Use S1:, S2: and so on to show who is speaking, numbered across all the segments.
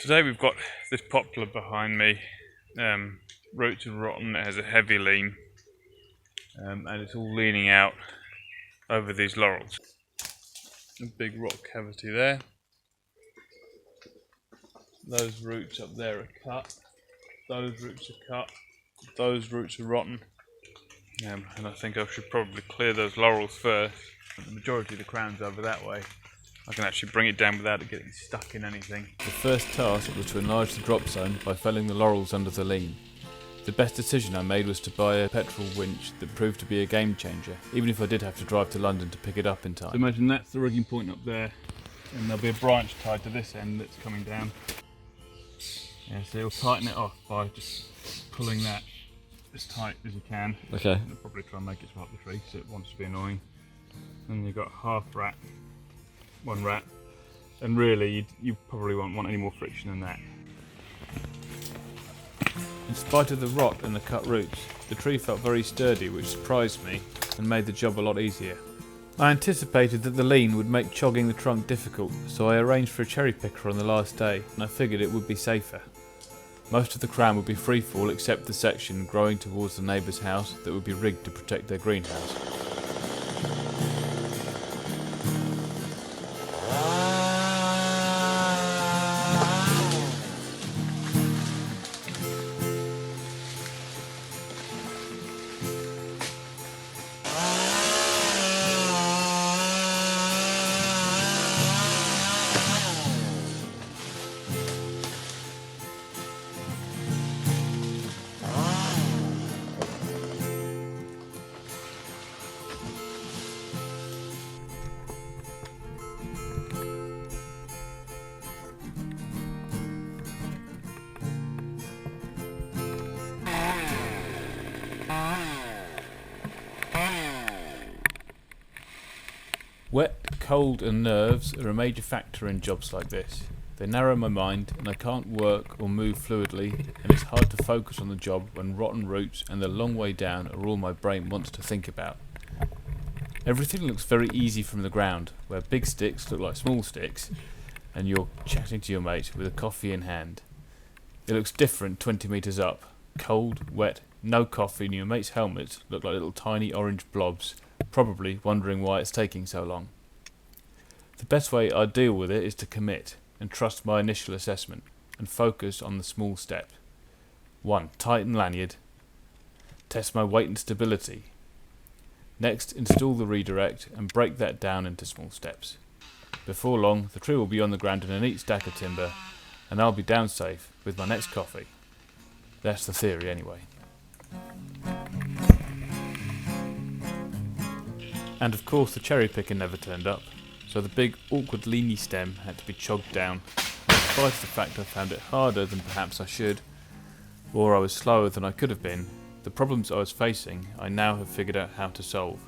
S1: Today we've got this poplar behind me, roots are rotten, it has a heavy lean, and it's all leaning out over these laurels. A big rock cavity there. Those roots up there are cut, those roots are cut, those roots are rotten, and I think I should probably clear those laurels first. The majority of the crown's over that way. I can actually bring it down without it getting stuck in anything.
S2: The first task was to enlarge the drop zone by felling the laurels under the lean. The best decision I made was to buy a petrol winch that proved to be a game changer, even if I did have to drive to London to pick it up in time.
S1: So imagine that's the rigging point up there, and there'll be a branch tied to this end that's coming down. Yeah, so you'll tighten it off by just pulling that as tight as you can.
S2: Okay.
S1: You'll probably try and make it to up the tree because it wants to be annoying. And you've got half rat, one rat, and really you probably won't want any more friction than that.
S2: In spite of the rot and the cut roots, the tree felt very sturdy, which surprised me and made the job a lot easier. I anticipated that the lean would make chogging the trunk difficult, so I arranged for a cherry picker on the last day, and I figured it would be safer. Most of the crown would be free fall except the section growing towards the neighbour's house that would be rigged to protect their greenhouse. Wet, cold and nerves are a major factor in jobs like this. They narrow my mind and I can't work or move fluidly, and it's hard to focus on the job when rotten roots and the long way down are all my brain wants to think about. Everything looks very easy from the ground, where big sticks look like small sticks and you're chatting to your mate with a coffee in hand. It looks different 20 metres up. Cold, wet, no coffee, and your mate's helmets look like little tiny orange blobs, probably wondering why it's taking so long. The best way I deal with it is to commit and trust my initial assessment and focus on the small step. 1. Tighten lanyard. Test my weight and stability. Next, install the redirect and break that down into small steps. Before long, the tree will be on the ground in a neat stack of timber, and I'll be down safe with my next coffee. That's the theory anyway. And of course the cherry picker never turned up, so the big awkward leany stem had to be chogged down. Despite the fact I found it harder than perhaps I should, or I was slower than I could have been, the problems I was facing I now have figured out how to solve.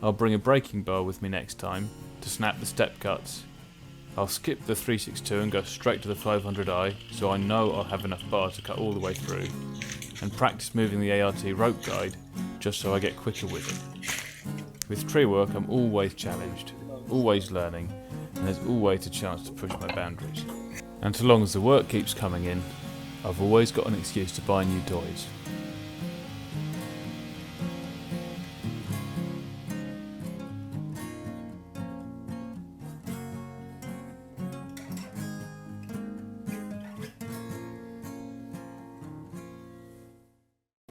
S2: I'll bring a breaking bar with me next time to snap the step cuts. I'll skip the 362 and go straight to the 500i, so I know I'll have enough bar to cut all the way through, and practice moving the ART rope guide just so I get quicker with it. With tree work I'm always challenged, always learning, and there's always a chance to push my boundaries. And so long as the work keeps coming in, I've always got an excuse to buy new toys.